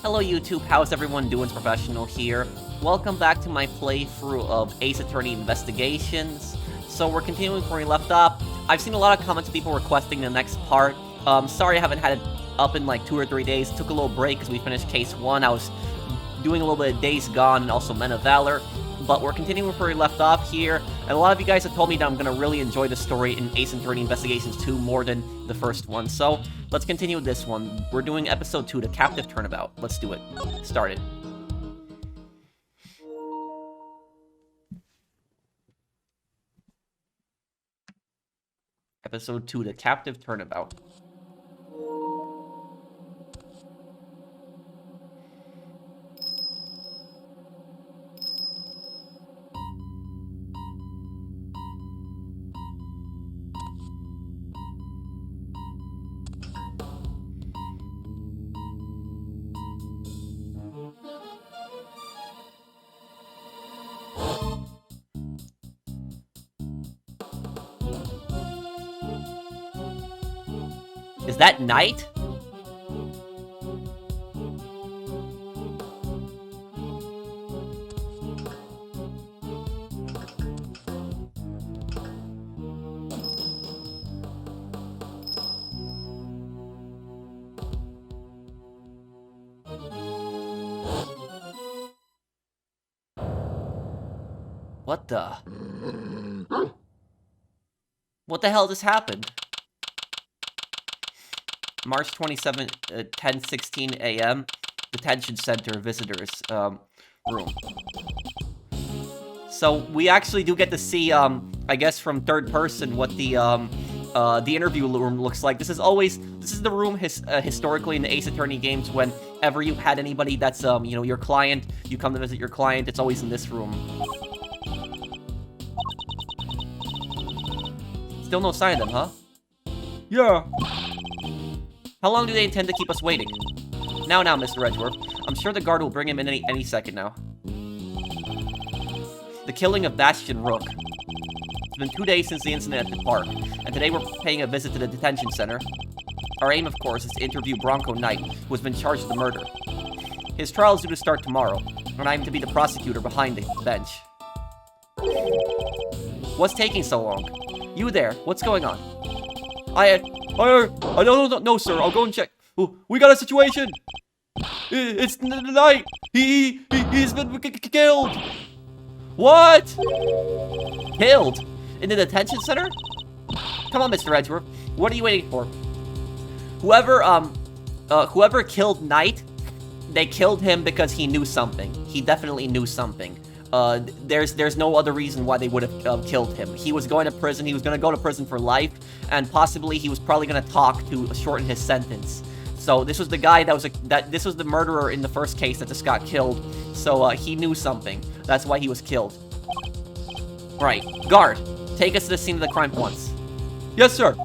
Hello YouTube, how's everyone doing? It's Professional here. Welcome back to my playthrough of Ace Attorney Investigations. So we're continuing where we left off. I've seen a lot of comments of people requesting the next part. Sorry I haven't had it up in like 2 or 3 days. Took a little break because we finished case 1. I was doing a little bit of Days Gone and also Men of Valor. But we're continuing where we left off here. And a lot of you guys have told me that I'm going to really enjoy the story in Ace Attorney Investigations 2 more than the first one. So let's continue with this one. We're doing episode 2, The Captive Turnabout. Let's do it. Started. Episode 2, The Captive Turnabout. Is that night? What the? What the hell just happened? March 27, 10:16 a.m. Detention Center visitors room. So we actually do get to see, I guess from third person, what the interview room looks like. This is the room historically in the Ace Attorney games. Whenever you've had anybody that's you know, your client, you come to visit your client, it's always in this room. Still no sign of them, huh? Yeah. How long do they intend to keep us waiting? Now, Mr. Edgeworth. I'm sure the guard will bring him in any second now. The killing of Bastion Rook. It's been 2 days since the incident at the park, and today we're paying a visit to the detention center. Our aim, of course, is to interview Bronco Knight, who has been charged with the murder. His trial is due to start tomorrow, and I am to be the prosecutor behind the bench. What's taking so long? You there, what's going on? I don't know, sir. I'll go and check. Oh, we got a situation. It's the Knight. He's been killed. What? Killed? In the detention center? Come on, Mr. Edgeworth. What are you waiting for? Whoever killed Knight, they killed him because he knew something. He definitely knew something. There's no other reason why they would have killed him. He was going to prison. He was going to go to prison for life, and possibly he was probably going to talk to shorten his sentence. So this was the guy this was the murderer in the first case that just got killed. So he knew something. That's why he was killed. Right, guard, take us to the scene of the crime once. Yes, sir.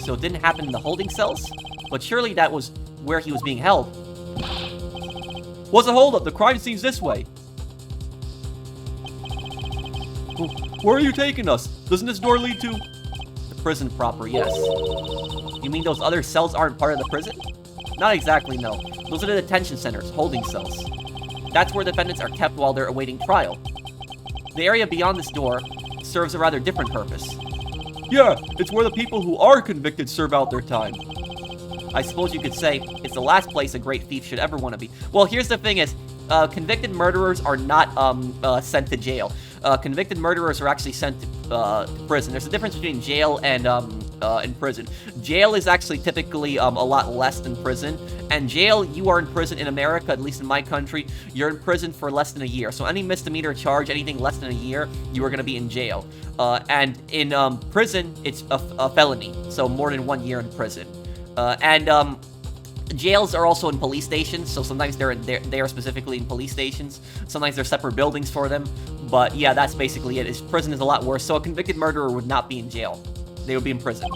So it didn't happen in the holding cells, but surely that was where he was being held. What's a holdup? The crime scene's this way. Where are you taking us? Doesn't this door lead to... The prison proper, yes. You mean those other cells aren't part of the prison? Not exactly, no. Those are the detention centers, holding cells. That's where defendants are kept while they're awaiting trial. The area beyond this door serves a rather different purpose. Yeah, it's where the people who are convicted serve out their time. I suppose you could say it's the last place a great thief should ever want to be. Well, here's the thing is, convicted murderers are not sent to jail. Convicted murderers are actually sent to prison. There's a difference between jail and prison. Jail is actually typically a lot less than prison. And jail, you are in prison in America, at least in my country, you're in prison for less than a year. So any misdemeanor charge, anything less than a year, you are going to be in jail. And in prison, it's a felony. So more than 1 year in prison. Jails are also in police stations, so sometimes they are specifically in police stations. Sometimes there's separate buildings for them. But yeah, that's basically it. Prison is a lot worse. So a convicted murderer would not be in jail. They would be in prison.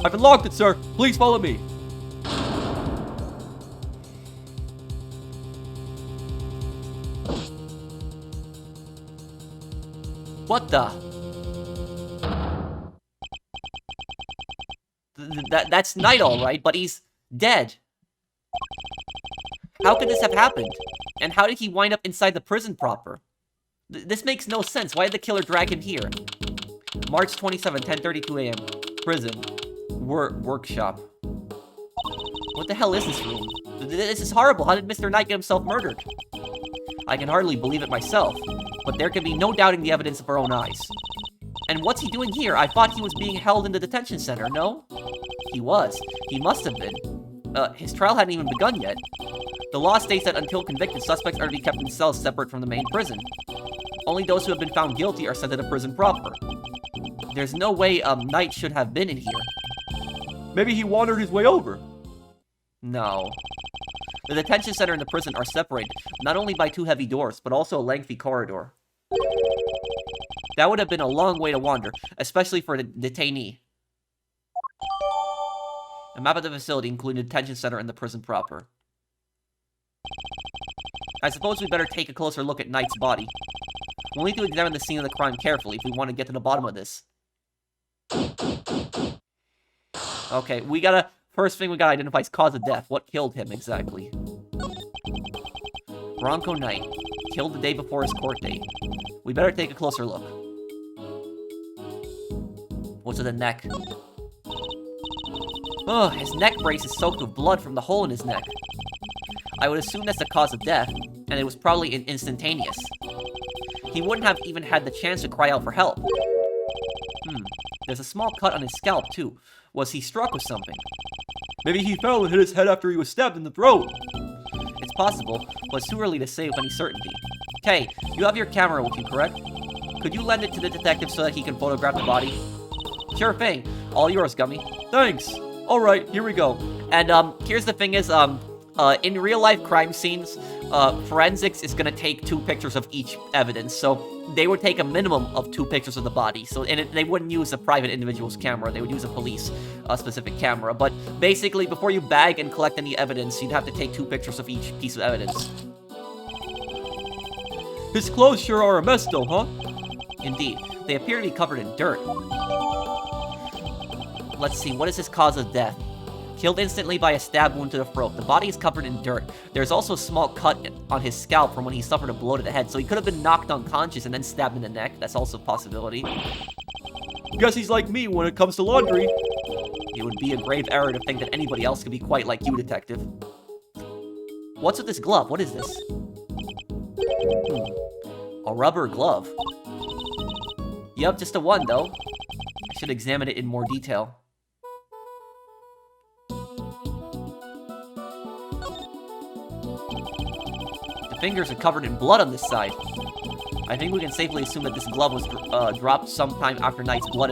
I've unlocked it, sir. Please follow me. What the? That's Knight, alright, but he's dead. How could this have happened? And how did he wind up inside the prison proper? This makes no sense. Why did the killer drag him here? March 27, 10:32 a.m. Prison. Workshop. What the hell is this room? This is horrible. How did Mr. Knight get himself murdered? I can hardly believe it myself, but there can be no doubting the evidence of our own eyes. And what's he doing here? I thought he was being held in the detention center, no? He was. He must have been. His trial hadn't even begun yet. The law states that until convicted, suspects are to be kept in cells separate from the main prison. Only those who have been found guilty are sent to the prison proper. There's no way Knight should have been in here. Maybe he wandered his way over. No. The detention center and the prison are separated, not only by 2 heavy doors, but also a lengthy corridor. That would have been a long way to wander, especially for a detainee. A map of the facility, including the detention center and the prison proper. I suppose we better take a closer look at Knight's body. We'll need to examine the scene of the crime carefully if we want to get to the bottom of this. Okay, first thing we gotta identify is cause of death. What killed him, exactly? Bronco Knight. Killed the day before his court date. We better take a closer look. What's with the neck? Oh, his neck brace is soaked with blood from the hole in his neck. I would assume that's the cause of death, and it was probably instantaneous. He wouldn't have even had the chance to cry out for help. There's a small cut on his scalp, too. Was he struck with something? Maybe he fell and hit his head after he was stabbed in the throat. It's possible, but it's too early to say with any certainty. Kay, you have your camera with you, correct? Could you lend it to the detective so that he can photograph the body? Sure thing. All yours, Gummy. Thanks. Alright, here we go. And, here's the thing is, in real-life crime scenes, forensics is gonna take 2 pictures of each evidence, so they would take a minimum of 2 pictures of the body. So, they wouldn't use a private individual's camera, they would use a police specific camera. But basically, before you bag and collect any evidence, you'd have to take 2 pictures of each piece of evidence. His clothes sure are a mess though, huh? Indeed. They appear to be covered in dirt. Let's see, what is his cause of death? Killed instantly by a stab wound to the throat. The body is covered in dirt. There's also a small cut on his scalp from when he suffered a blow to the head, so he could have been knocked unconscious and then stabbed in the neck. That's also a possibility. Guess he's like me when it comes to laundry. It would be a grave error to think that anybody else could be quite like you, Detective. What's with this glove? What is this? A rubber glove. Yep, just a one, though. I should examine it in more detail. Fingers are covered in blood on this side. I think we can safely assume that this glove was dropped sometime after Knight's blood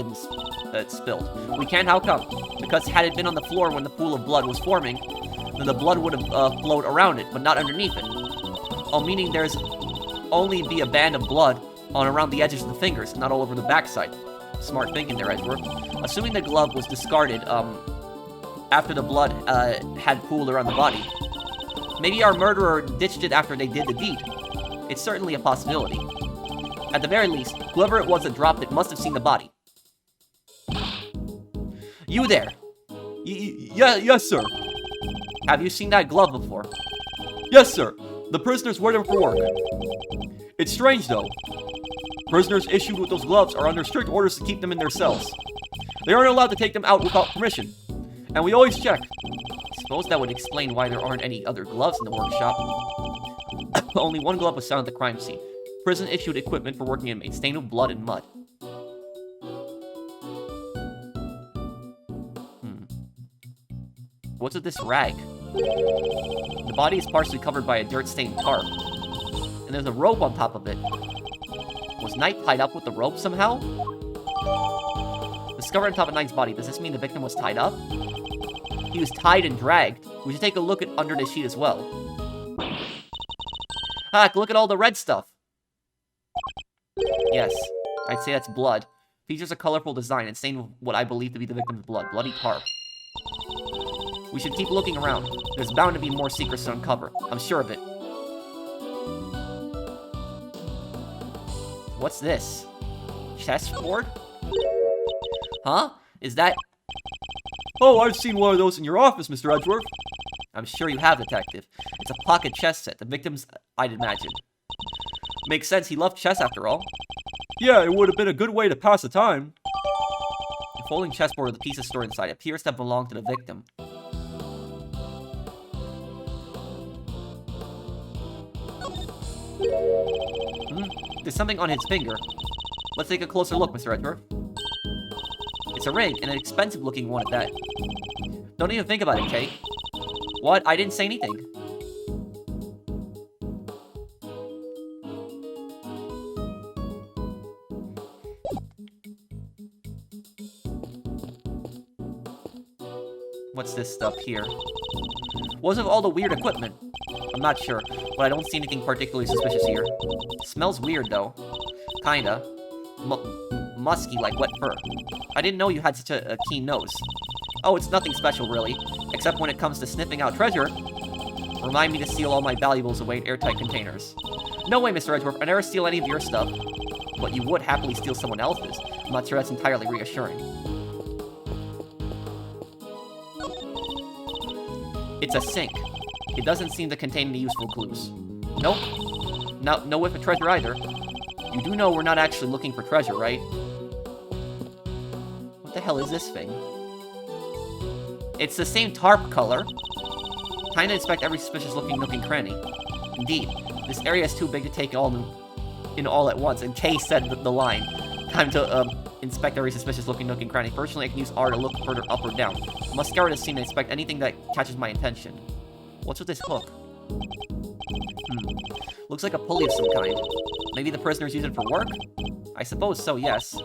had spilled. We can, how come? Because had it been on the floor when the pool of blood was forming, then the blood would have flowed around it, but not underneath it. Oh, meaning there's only be a band of blood on around the edges of the fingers, not all over the backside. Smart thinking there, Edgeworth. Assuming the glove was discarded after the blood had pooled around the body. Maybe our murderer ditched it after they did the deed. It's certainly a possibility. At the very least, whoever it was that dropped it must have seen the body. You there! Yes, sir. Have you seen that glove before? Yes, sir. The prisoners wear them for work. It's strange, though. Prisoners issued with those gloves are under strict orders to keep them in their cells. They aren't allowed to take them out without permission. And we always check. Suppose that would explain why there aren't any other gloves in the workshop. Only one glove was found at the crime scene. Prison issued equipment for working inmates, stained with blood and mud. What's with this rag? The body is partially covered by a dirt-stained tarp. And there's a rope on top of it. Was Knight tied up with the rope somehow? Discovered on top of Knight's body. Does this mean the victim was tied up? He was tied and dragged. We should take a look at under the sheet as well. Heck, look at all the red stuff. Yes, I'd say that's blood. Features a colorful design and stained with what I believe to be the victim's blood. Bloody tarp. We should keep looking around. There's bound to be more secrets to uncover. I'm sure of it. What's this? Chessboard? Huh? Is that... Oh, I've seen one of those in your office, Mr. Edgeworth. I'm sure you have, Detective. It's a pocket chess set, the victim's, I'd imagine. Makes sense, he loved chess after all. Yeah, it would have been a good way to pass the time. The folding chessboard with the pieces stored inside appears to have belonged to the victim. There's something on his finger. Let's take a closer look, Mr. Edgeworth. It's a ring, and an expensive-looking one at that. Don't even think about it, Kate. What? I didn't say anything. What's this stuff here? What's with all the weird equipment? I'm not sure, but I don't see anything particularly suspicious here. Smells weird, though. Kinda. Musky, like wet fur. I didn't know you had such a keen nose. Oh, it's nothing special, really. Except when it comes to sniffing out treasure. Remind me to seal all my valuables away in airtight containers. No way, Mr. Edgeworth. I never steal any of your stuff. But you would happily steal someone else's. I'm not sure that's entirely reassuring. It's a sink. It doesn't seem to contain any useful clues. Nope. No whiff of treasure either. You do know we're not actually looking for treasure, right? What the hell is this thing? It's the same tarp color. Time to inspect every suspicious-looking nook and cranny. Indeed, this area is too big to take all in all at once, and Kay said the line. Time to inspect every suspicious-looking nook and cranny. Personally, I can use R to look further up or down. I must scour the scene and inspect anything that catches my attention. What's with this hook? Looks like a pulley of some kind. Maybe the prisoners use it for work? I suppose so, yes.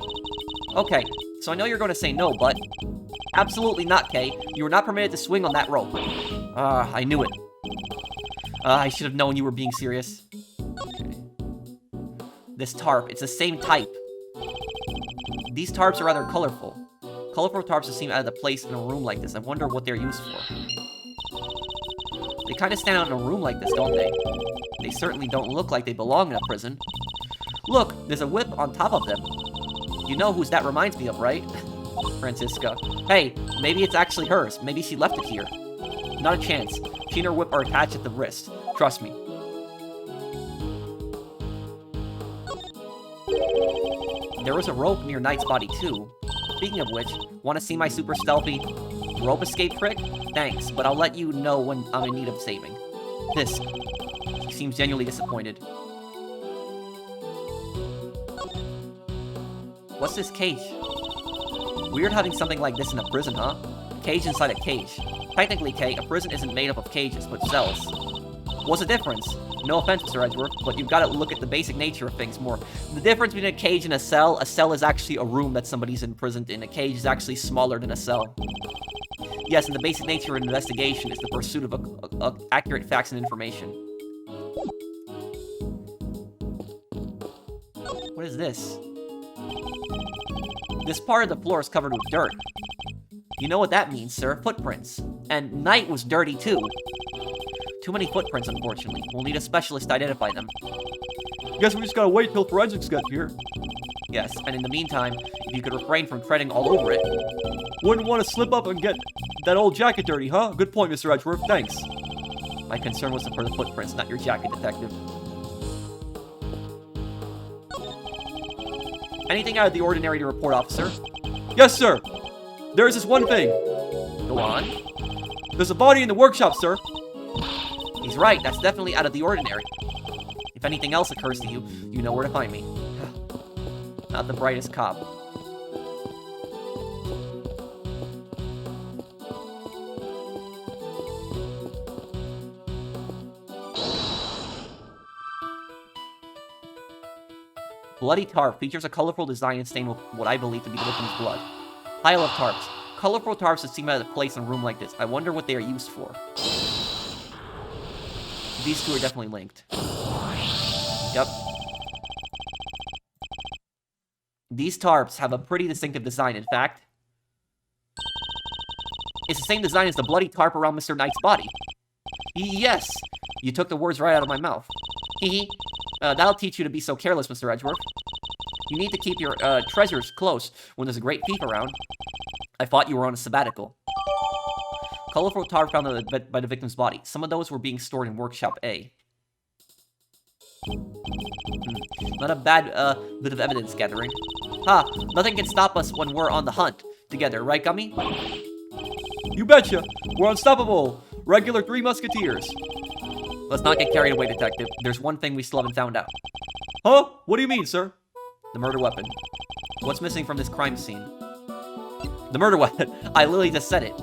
Okay, so I know you're going to say no, but... Absolutely not, Kay. You were not permitted to swing on that rope. I knew it. I should have known you were being serious. Okay. This tarp, it's the same type. These tarps are rather colorful. Colorful tarps seem out of the place in a room like this. I wonder what they're used for. They kind of stand out in a room like this, don't they? They certainly don't look like they belong in a prison. Look, there's a whip on top of them. You know whose that reminds me of, right? Francisca. Hey, maybe it's actually hers. Maybe she left it here. Not a chance. She and her whip are attached at the wrist. Trust me. There was a rope near Knight's body, too. Speaking of which, want to see my super stealthy rope escape trick? Thanks, but I'll let you know when I'm in need of saving. This. He seems genuinely disappointed. What's this cage? Weird having something like this in a prison, huh? Cage inside a cage. Technically, Kay, a prison isn't made up of cages, but cells. What's the difference? No offense, Mr. Edgeworth, but you've got to look at the basic nature of things more. The difference between a cage and a cell is actually a room that somebody's imprisoned in. A cage is actually smaller than a cell. Yes, and the basic nature of an investigation is the pursuit of accurate facts and information. What is this? This part of the floor is covered with dirt. You know what that means, sir. Footprints. And Knight was dirty, too. Too many footprints, unfortunately. We'll need a specialist to identify them. Guess we just gotta wait till forensics get here. Yes, and in the meantime, if you could refrain from treading all over it. Wouldn't want to slip up and get that old jacket dirty, huh? Good point, Mr. Edgeworth. Thanks. My concern was for the footprints, not your jacket, Detective. Anything out of the ordinary to report, officer? Yes, sir. There's this one thing. Go on. There's a body in the workshop, sir. He's right, that's definitely out of the ordinary. If anything else occurs to you, you know where to find me. Not the brightest cop. Bloody tarp features a colorful design and stained with what I believe to be the victim's blood. Pile of tarps. Colorful tarps that seem out of place in a room like this. I wonder what they are used for. These two are definitely linked. Yep. These tarps have a pretty distinctive design, in fact. It's the same design as the bloody tarp around Mr. Knight's body. Yes! You took the words right out of my mouth. Hee that'll teach you to be so careless, Mr. Edgeworth. You need to keep your treasures close when there's a great thief around. I thought you were on a sabbatical. colorful tar found by the victim's body. Some of those were being stored in workshop A. Not a bad bit of evidence gathering. Nothing can stop us when we're on the hunt together, right, Gummy? You betcha! We're unstoppable! Regular Three Musketeers! Let's not get carried away, Detective. There's one thing we still haven't found out. Huh? What do you mean, sir? The murder weapon. What's missing from this crime scene? The murder weapon. I literally just said it.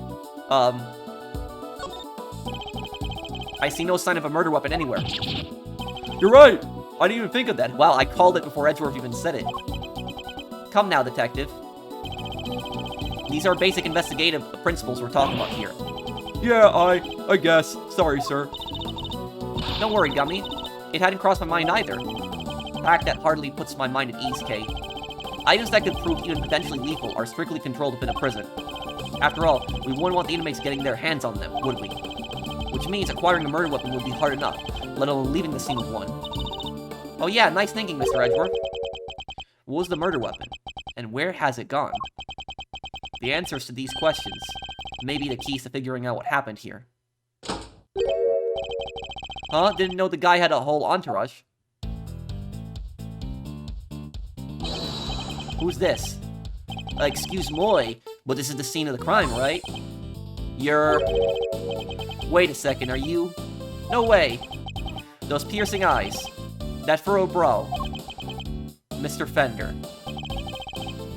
I see no sign of a murder weapon anywhere. You're right! I didn't even think of that. Wow, I called it before Edgeworth even said it. Come now, Detective. These are basic investigative principles we're talking about here. Yeah, I guess. Sorry, sir. Don't worry, Gummy. It hadn't crossed my mind either. Fact that hardly puts my mind at ease, Kay. Items that could prove even potentially lethal are strictly controlled within a prison. After all, we wouldn't want the inmates getting their hands on them, would we? Which means acquiring a murder weapon would be hard enough, let alone leaving the scene with one. Oh yeah, nice thinking, Mr. Edgeworth. What was the murder weapon? And where has it gone? The answers to these questions may be the keys to figuring out what happened here. Huh? Didn't know the guy had a whole entourage. Who's this? Excuse moi, but this is the scene of the crime, right? Wait a second, are you? No way. Those piercing eyes. That furrowed brow. Mr. Fender.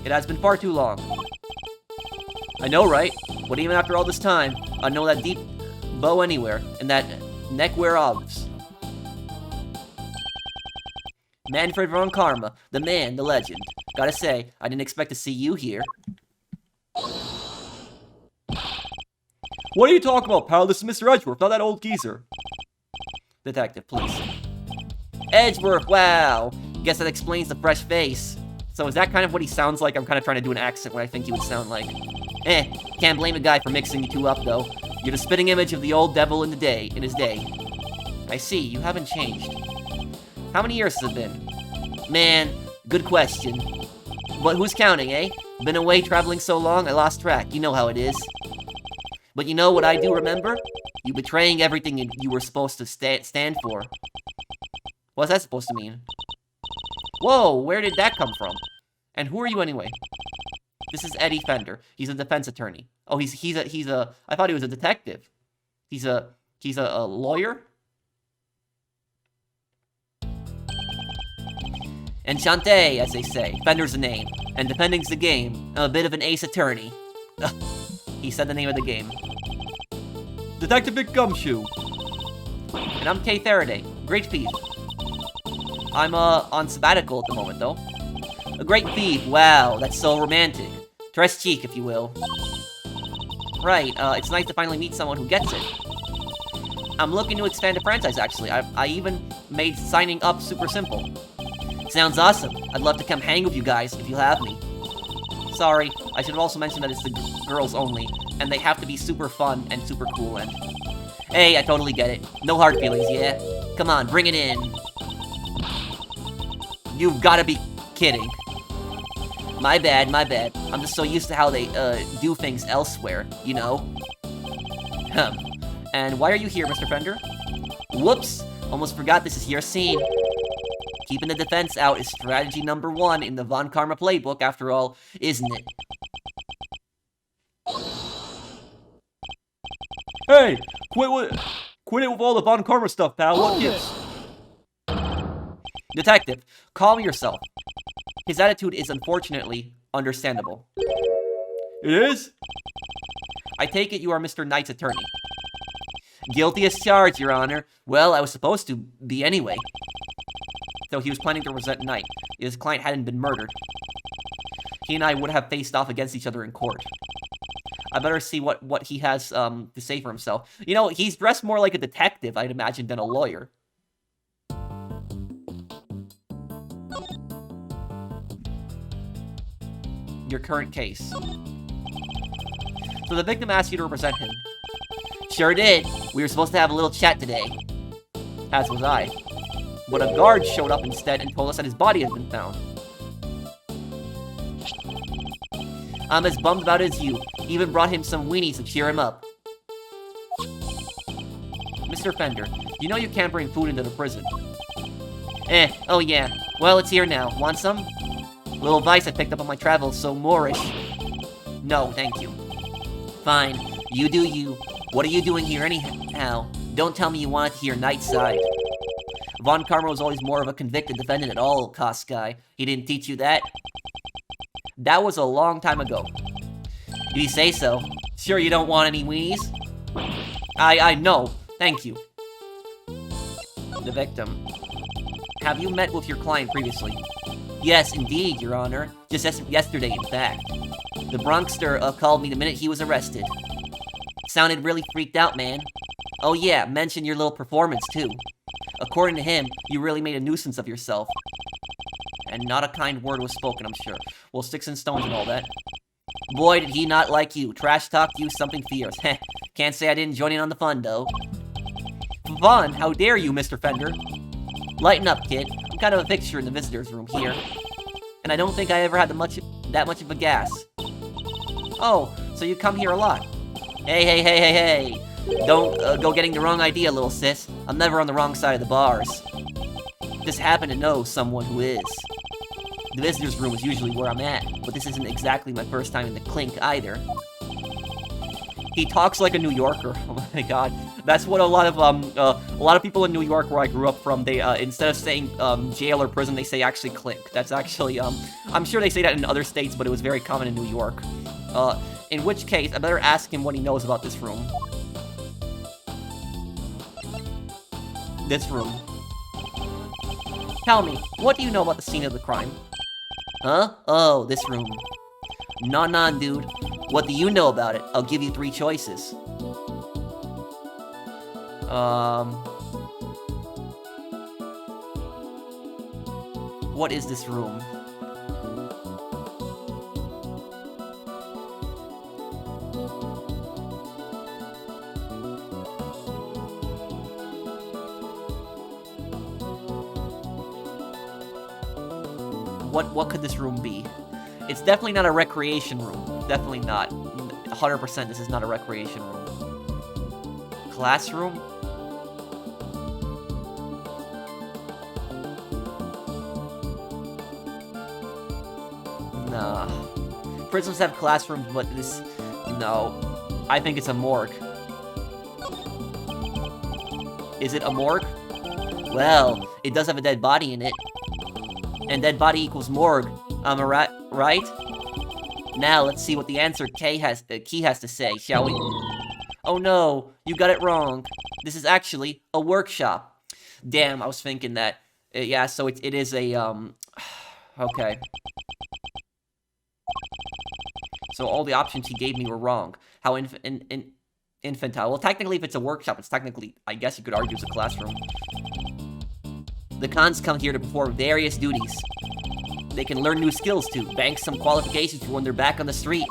It has been far too long. I know, right? But even after all this time, I know that deep bow anywhere, and that neck whereofs. Manfred von Karma, the man, the legend. Gotta say, I didn't expect to see you here. What are you talking about, pal? This is Mr. Edgeworth, not that old geezer. Detective, please. Edgeworth, wow! Guess that explains the fresh face. So is that kind of what he sounds like? I'm kind of trying to do an accent what I think he would sound like. Can't blame a guy for mixing you two up, though. You're the spitting image of the old devil in his day. I see, you haven't changed. How many years has it been? Man, good question. But who's counting, eh? Been away traveling so long, I lost track. You know how it is. But you know what I do remember? You betraying everything you were supposed to stand for. What's that supposed to mean? Whoa, where did that come from? And who are you anyway? This is Eddie Fender. He's a defense attorney. Oh, he's a I thought he was a detective. He's a lawyer? Enchanté, as they say. Fender's the name. And defending's the game. I'm a bit of an ace attorney. He said the name of the game. Detective Big Gumshoe. And I'm Kay Faraday. Great thief. I'm, on sabbatical at the moment, though. A great thief. Wow, that's so romantic. Tres cheek, if you will. Right, it's nice to finally meet someone who gets it. I'm looking to expand the franchise, actually. I even made signing up super simple. Sounds awesome. I'd love to come hang with you guys if you'll have me. Sorry, I should have also mentioned that it's the girls only, and they have to be super fun and super cool and... Hey, I totally get it. No hard feelings, yeah? Come on, bring it in. You've gotta be kidding. My bad, my bad. I'm just so used to how they, do things elsewhere, you know? And why are you here, Mr. Fender? Whoops! Almost forgot this is your scene. Keeping the defense out is strategy number 1 in the Von Karma playbook, after all, isn't it? Hey! Quit it with all the Von Karma stuff, pal. What gives? Detective, calm yourself. His attitude is unfortunately understandable. It is? I take it you are Mr. Knight's attorney. Guilty as charged, Your Honor. Well, I was supposed to be anyway. So he was planning to represent Knight. If his client hadn't been murdered, he and I would have faced off against each other in court. I better see what he has to say for himself. You know, he's dressed more like a detective, I'd imagine, than a lawyer. Your current case. So the victim asked you to represent him. Sure did. We were supposed to have a little chat today. As was I. But a guard showed up instead and told us that his body had been found. I'm as bummed about it as you. Even brought him some weenies to cheer him up. Mr. Fender, you know you can't bring food into the prison. Oh yeah. Well, it's here now. Want some? Little advice I picked up on my travels, so Moorish. No, thank you. Fine. You do you. What are you doing here anyhow? Don't tell me you want it here nightside. Von Karma was always more of a convicted defendant at all costs guy. He didn't teach you that? That was a long time ago. If you say so. Sure you don't want any weenies? I know. Thank you. The victim. Have you met with your client previously? Yes, indeed, Your Honor. Just yesterday, in fact. The Bronxster called me the minute he was arrested. Sounded really freaked out, man. Oh yeah, mention your little performance, too. According to him, you really made a nuisance of yourself. And not a kind word was spoken, I'm sure. Well, sticks and stones and all that. Boy, did he not like you. Trash talk you something fierce. Heh. Can't say I didn't join in on the fun, though. Fun? How dare you, Mr. Fender? Lighten up, kid. I'm kind of a fixture in the visitor's room here. And I don't think I ever had that much of a gas. Oh, so you come here a lot. Hey. Don't go getting the wrong idea, little sis. I'm never on the wrong side of the bars. Just happen to know someone who is. The visitor's room is usually where I'm at, but this isn't exactly my first time in the clink either. He talks like a New Yorker. Oh my god. That's what a lot of people in New York where I grew up from, they instead of saying jail or prison, they say actually clink. That's actually I'm sure they say that in other states, but it was very common in New York. In which case, I better ask him what he knows about this room. This room. Tell me, what do you know about the scene of the crime? Huh? Oh, this room. Nah, dude. What do you know about it? I'll give you 3 choices. What is this room? What could this room be? It's definitely not a recreation room. Definitely not. 100% this is not a recreation room. Classroom? Nah. Prisons have classrooms, but this... No. I think it's a morgue. Is it a morgue? Well, it does have a dead body in it. And dead body equals morgue. Am I right? Now, let's see what the answer Key has to say, shall we? Oh no, you got it wrong. This is actually a workshop. Damn, I was thinking that. Yeah, so it is a, okay. So all the options he gave me were wrong. How infantile. Well, technically, if it's a workshop, it's technically, I guess you could argue, it's a classroom. The cons come here to perform various duties. They can learn new skills too, bank some qualifications for when they're back on the street.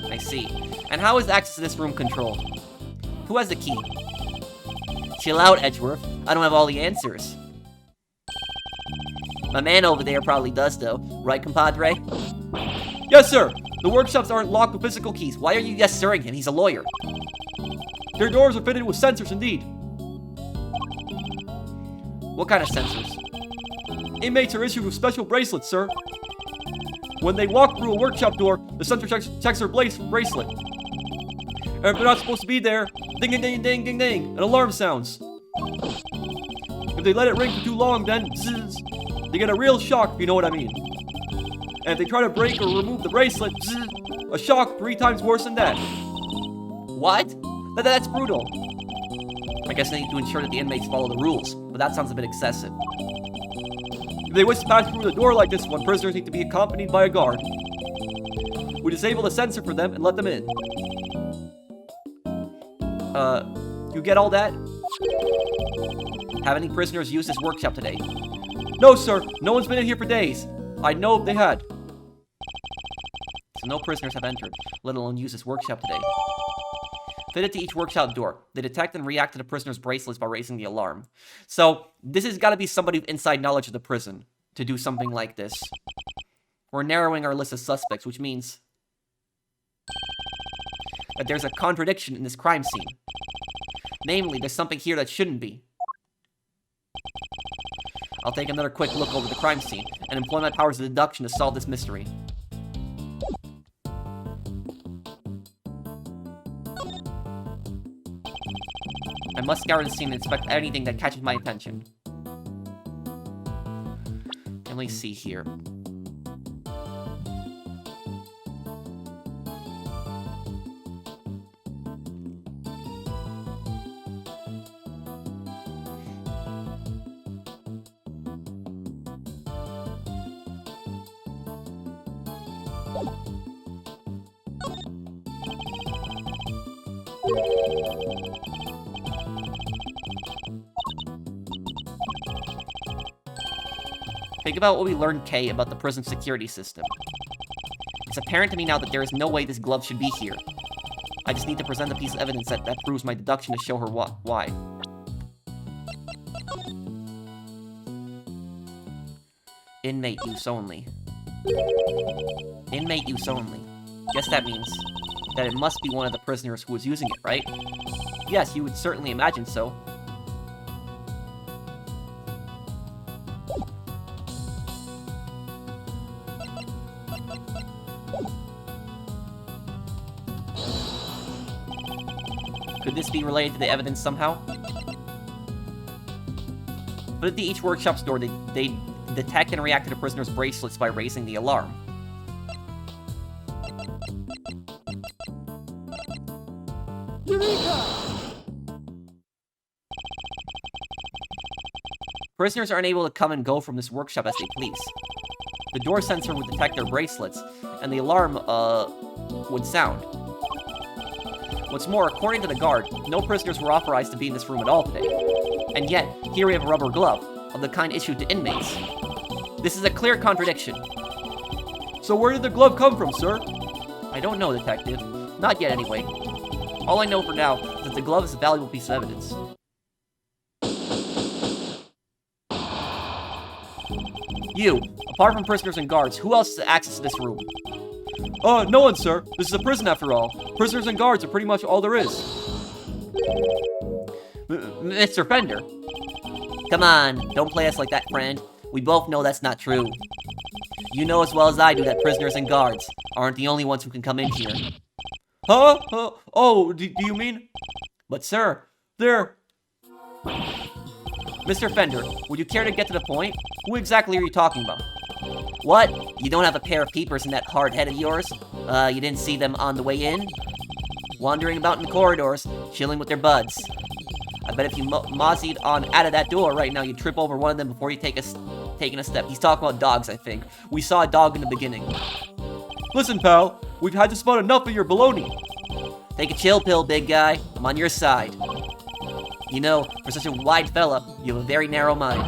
I see. And how is access to this room controlled? Who has the key? Chill out, Edgeworth. I don't have all the answers. My man over there probably does though. Right, compadre? Yes, sir. The workshops aren't locked with physical keys. Why are you yes-sirring him? He's a lawyer. Their doors are fitted with sensors indeed. What kind of sensors? Inmates are issued with special bracelets, sir. When they walk through a workshop door, the sensor checks their bracelet. And if they're not supposed to be there, ding, ding, ding, ding, ding, ding, an alarm sounds. If they let it ring for too long, then zzz, they get a real shock, if you know what I mean. And if they try to break or remove the bracelet, zzz, a shock 3 times worse than that. What? That's brutal. I guess they need to ensure that the inmates follow the rules, but that sounds a bit excessive. If they wish to pass through the door like this one, prisoners need to be accompanied by a guard. We disable the sensor for them and let them in. You get all that? Have any prisoners used this workshop today? No, sir. No one's been in here for days. I know if they had. So no prisoners have entered, let alone used this workshop today. Fitted to each workshop door. They detect and react to the prisoner's bracelets by raising the alarm. So, this has got to be somebody with inside knowledge of the prison to do something like this. We're narrowing our list of suspects, which means that there's a contradiction in this crime scene. Namely, there's something here that shouldn't be. I'll take another quick look over the crime scene and employ my powers of deduction to solve this mystery. I must scour the scene and inspect anything that catches my attention. Let me see here. Think about what we learned, Kay, about the prison security system. It's apparent to me now that there is no way this glove should be here. I just need to present a piece of evidence that proves my deduction to show her why. Inmate use only. Inmate use only. Guess that means that it must be one of the prisoners who was using it, right? Yes, you would certainly imagine so. Could this be related to the evidence somehow? But at each workshop's door, they detect and react to the prisoner's bracelets by raising the alarm. Eureka! Prisoners are unable to come and go from this workshop as they please. The door sensor would detect their bracelets, and the alarm, would sound. What's more, according to the guard, no prisoners were authorized to be in this room at all today. And yet, here we have a rubber glove, of the kind issued to inmates. This is a clear contradiction. So where did the glove come from, sir? I don't know, Detective. Not yet, anyway. All I know for now is that the glove is a valuable piece of evidence. You, apart from prisoners and guards, who else has access to this room? No one, sir. This is a prison after all. Prisoners and guards are pretty much all there is. Mr. Fender. Come on, don't play us like that, friend. We both know that's not true. You know as well as I do that prisoners and guards aren't the only ones who can come in here. Huh? Oh, do you mean? But sir, There. Mr. Fender, would you care to get to the point? Who exactly are you talking about? What? You don't have a pair of peepers in that hard head of yours? You didn't see them on the way in? Wandering about in the corridors, chilling with their buds. I bet if you mozzied on out of that door right now, you'd trip over one of them before you taking a step. He's talking about dogs, I think. We saw a dog in the beginning. Listen, pal. We've had just about enough of your baloney. Take a chill pill, big guy. I'm on your side. You know, for such a wide fella, you have a very narrow mind.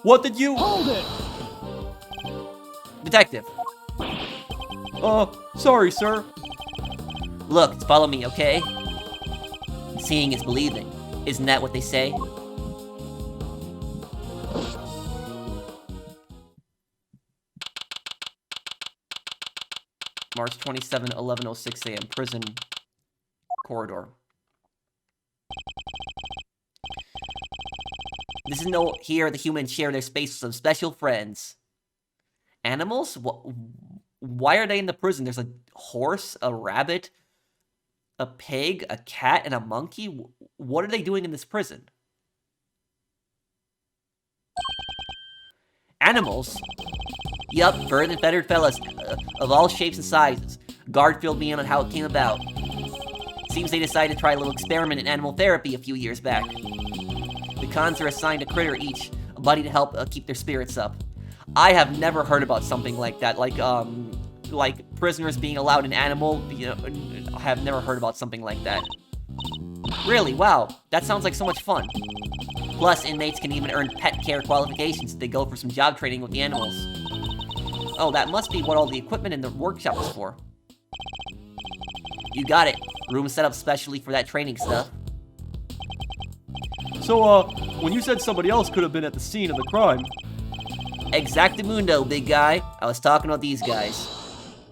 What did you... Hold it! Detective. Sorry, sir. Look, follow me, okay? Seeing is believing. Isn't that what they say? March 27, 11:06 a.m. Prison corridor. This is no here the humans share their space with some special friends. Animals? Why are they in the prison? There's a horse, a rabbit, a pig, a cat, and a monkey? What are they doing in this prison? Animals? Yup, furred and fettered fellas, of all shapes and sizes. Guard filled me in on how it came about. Seems they decided to try a little experiment in animal therapy a few years back. The cons are assigned a critter each, a buddy to help keep their spirits up. I have never heard about something like that, like prisoners being allowed an animal, I have never heard about something like that. Really, wow, that sounds like so much fun. Plus, inmates can even earn pet care qualifications if they go for some job training with the animals. Oh, that must be what all the equipment in the workshop is for. You got it. Room set up specially for that training stuff. So, when you said somebody else could have been at the scene of the crime... Exactamundo, big guy. I was talking about these guys.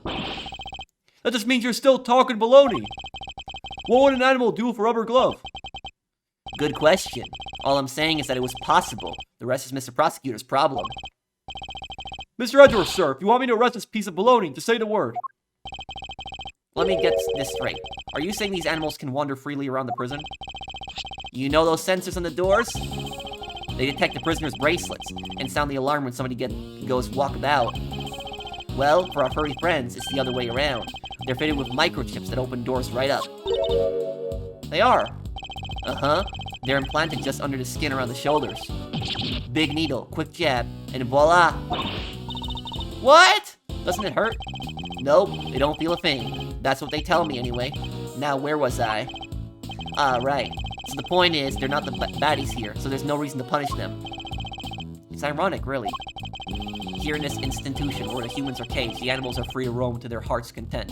That just means you're still talking baloney. What would an animal do with a rubber glove? Good question. All I'm saying is that it was possible. The rest is Mr. Prosecutor's problem. Mr. Edgeworth, sir, if you want me to arrest this piece of baloney, just say the word. Let me get this straight. Are you saying these animals can wander freely around the prison? You know those sensors on the doors? They detect the prisoner's bracelets and sound the alarm when somebody goes walkabout. Well, for our furry friends, it's the other way around. They're fitted with microchips that open doors right up. They are. Uh-huh. They're implanted just under the skin around the shoulders. Big needle, quick jab, and voila! What? Doesn't it hurt? Nope, they don't feel a thing. That's what they tell me anyway. Now, where was I? Ah, right. So the point is, they're not the baddies here, so there's no reason to punish them. It's ironic, really. Here in this institution, where the humans are caged, the animals are free to roam to their heart's content.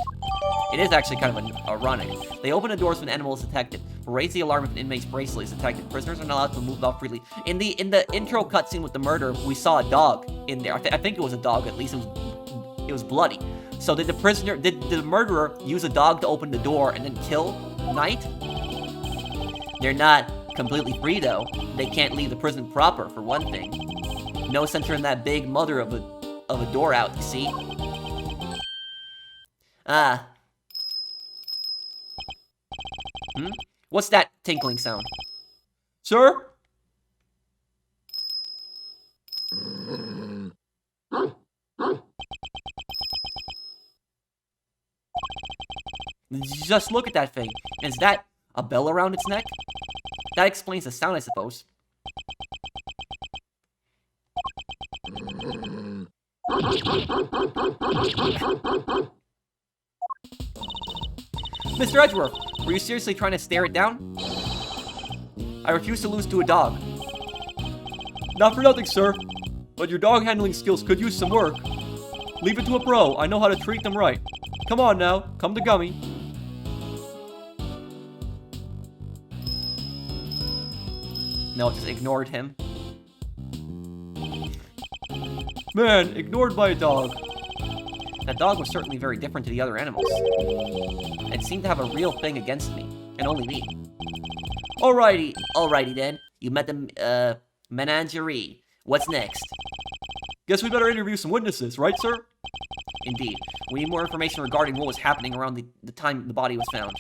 It is actually kind of ironic. They open the doors when an animal is detected, but raise the alarm if an inmate's bracelet is detected. Prisoners are not allowed to move about freely. In the intro cutscene with the murder, we saw a dog in there. I think it was a dog, at least it was bloody. So did the murderer use a dog to open the door and then kill Knight? They're not completely free though. They can't leave the prison proper, for one thing. No sense in that big mother of a door out, you see? Ah. What's that tinkling sound? Sir? Just look at that thing. Is that a bell around its neck? That explains the sound, I suppose. Mr. Edgeworth, were you seriously trying to stare it down? I refuse to lose to a dog. Not for nothing, sir. But your dog handling skills could use some work. Leave it to a pro. I know how to treat them right. Come on now. Come to Gummy. No, just ignored him. Man, ignored by a dog. That dog was certainly very different to the other animals. It seemed to have a real thing against me, and only me. Alrighty then. You met the, menagerie. What's next? Guess we better interview some witnesses, right, sir? Indeed. We need more information regarding what was happening around the time the body was found.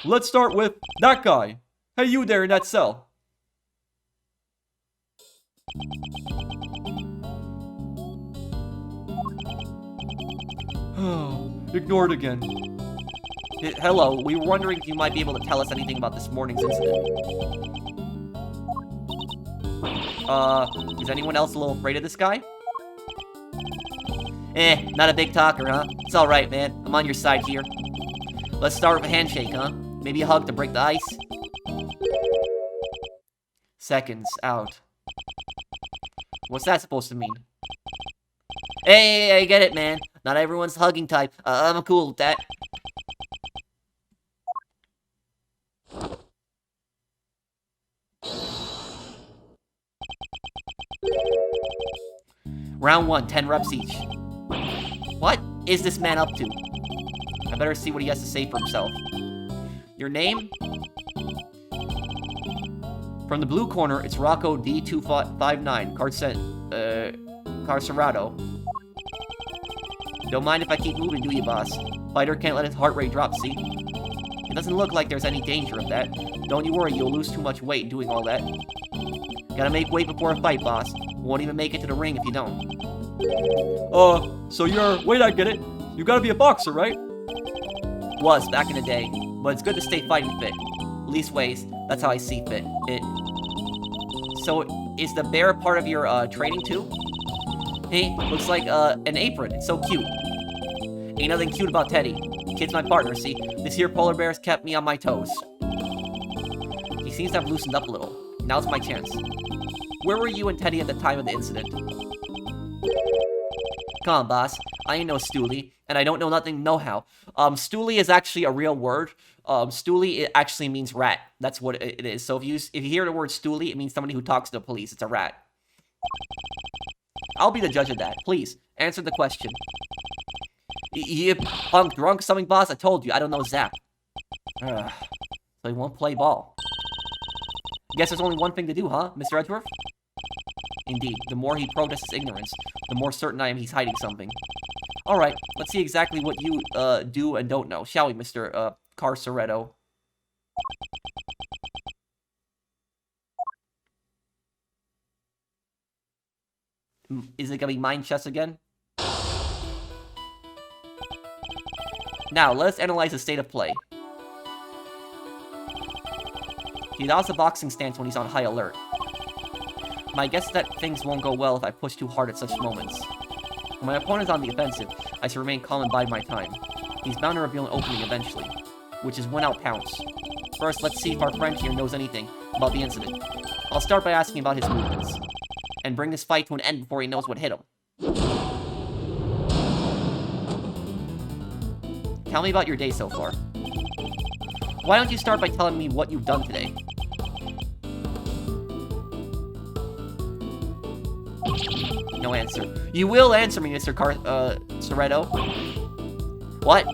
Let's start with that guy. Hey, you there in that cell. Ignored again. Hello, we were wondering if you might be able to tell us anything about this morning's incident. Is anyone else a little afraid of this guy? Not a big talker, huh? It's alright, man. I'm on your side here. Let's start with a handshake, huh? Maybe a hug to break the ice? Seconds out. What's that supposed to mean? Hey, I get it, man. Not everyone's the hugging type. I'm cool with that. Round 1, 10 reps each. What is this man up to? I better see what he has to say for himself. Your name? From the blue corner, it's Rocco D259, Carcerado. Don't mind if I keep moving, do you, boss? Fighter can't let his heart rate drop, see? It doesn't look like there's any danger of that. Don't you worry, you'll lose too much weight doing all that. Gotta make weight before a fight, boss. Won't even make it to the ring if you don't. So you're... Wait, I get it. You gotta be a boxer, right? Was, back in the day. But it's good to stay fighting fit. Leastways, that's how I see fit. So, is the bear part of your, training too? Hey, looks like, an apron. It's so cute. Ain't nothing cute about Teddy. Kid's my partner, see? This here polar bear's kept me on my toes. He seems to have loosened up a little. Now's my chance. Where were you and Teddy at the time of the incident? Come on, boss. I ain't no stoolie, and I don't know nothing no-how. Stoolie is actually a real word. Stoolie, it actually means rat. That's what it is. So if you hear the word stoolie, it means somebody who talks to the police. It's a rat. I'll be the judge of that. Please, answer the question. You punk drunk something, boss? I told you, I don't know Zap. So he won't play ball. Guess there's only one thing to do, huh, Mr. Edgeworth? Indeed, the more he protests his ignorance, the more certain I am he's hiding something. Alright, let's see exactly what you, do and don't know, shall we, Mr. Carceretto? Is it gonna be mind chess again? Now, let's analyze the state of play. He adopts a boxing stance when he's on high alert. My guess is that things won't go well if I push too hard at such moments. When my opponent is on the offensive, I should remain calm and bide my time. He's bound to reveal an opening eventually, which is when I'll pounce. First, let's see if our friend here knows anything about the incident. I'll start by asking about his movements, and bring this fight to an end before he knows what hit him. Tell me about your day so far. Why don't you start by telling me what you've done today? No answer. You will answer me, Mr. Soretto. What?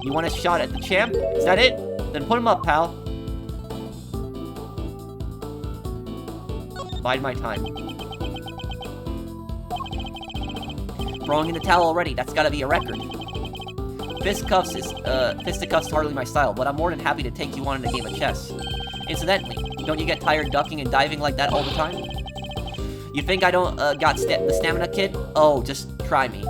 You want a shot at the champ? Is that it? Then put him up, pal. Bide my time. Throwing in the towel already, that's gotta be a record. Fisticuffs is hardly my style, but I'm more than happy to take you on in a game of chess. Incidentally, don't you get tired ducking and diving like that all the time? You think I don't got the stamina, kid? Oh, just try me.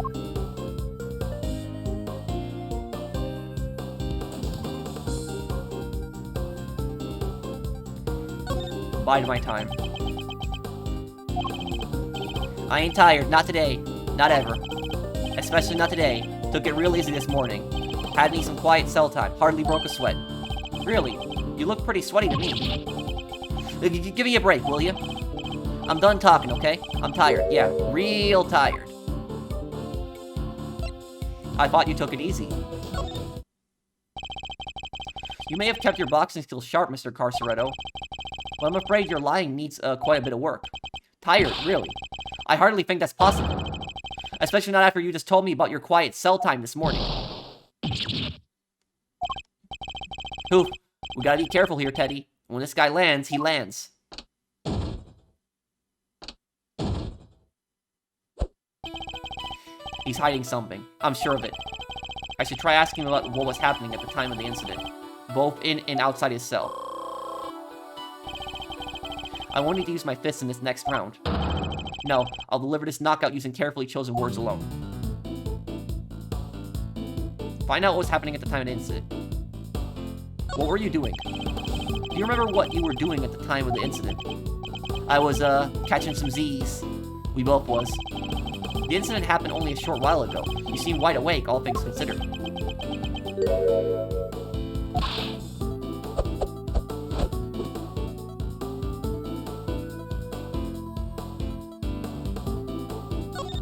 Bide my time. I ain't tired, not today, not ever. Especially not today. Took it real easy this morning. Had me some quiet cell time, hardly broke a sweat. Really, you look pretty sweaty to me. Give me a break, will you? I'm done talking, okay? I'm tired, yeah, real tired. I thought you took it easy. You may have kept your boxing skills sharp, Mr. Carceretto, but I'm afraid your lying needs quite a bit of work. Tired, really. I hardly think that's possible. Especially not after you just told me about your quiet cell time this morning. Oof, we gotta be careful here, Teddy. When this guy lands, he lands. He's hiding something. I'm sure of it. I should try asking him about what was happening at the time of the incident, both in and outside his cell. I won't need to use my fists in this next round. No, I'll deliver this knockout using carefully chosen words alone. Find out what was happening at the time of the incident. What were you doing? Do you remember what you were doing at the time of the incident? I was, catching some Z's. We both was. The incident happened only a short while ago. You seem wide awake, all things considered.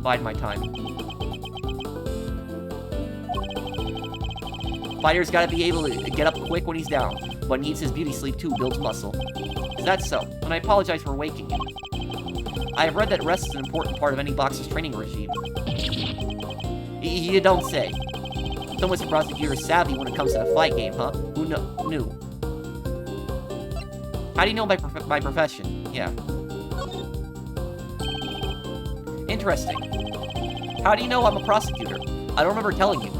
Bide my time. Fighter's gotta be able to get up quick when he's down, but needs his beauty sleep too, builds muscle. Is that so? And I apologize for waking you. I have read that rest is an important part of any boxer's training regime. You don't say. So Mr. Prosecutor is savvy when it comes to the fight game, huh? Who knew? How do you know my profession? Yeah. Interesting. How do you know I'm a prosecutor? I don't remember telling you.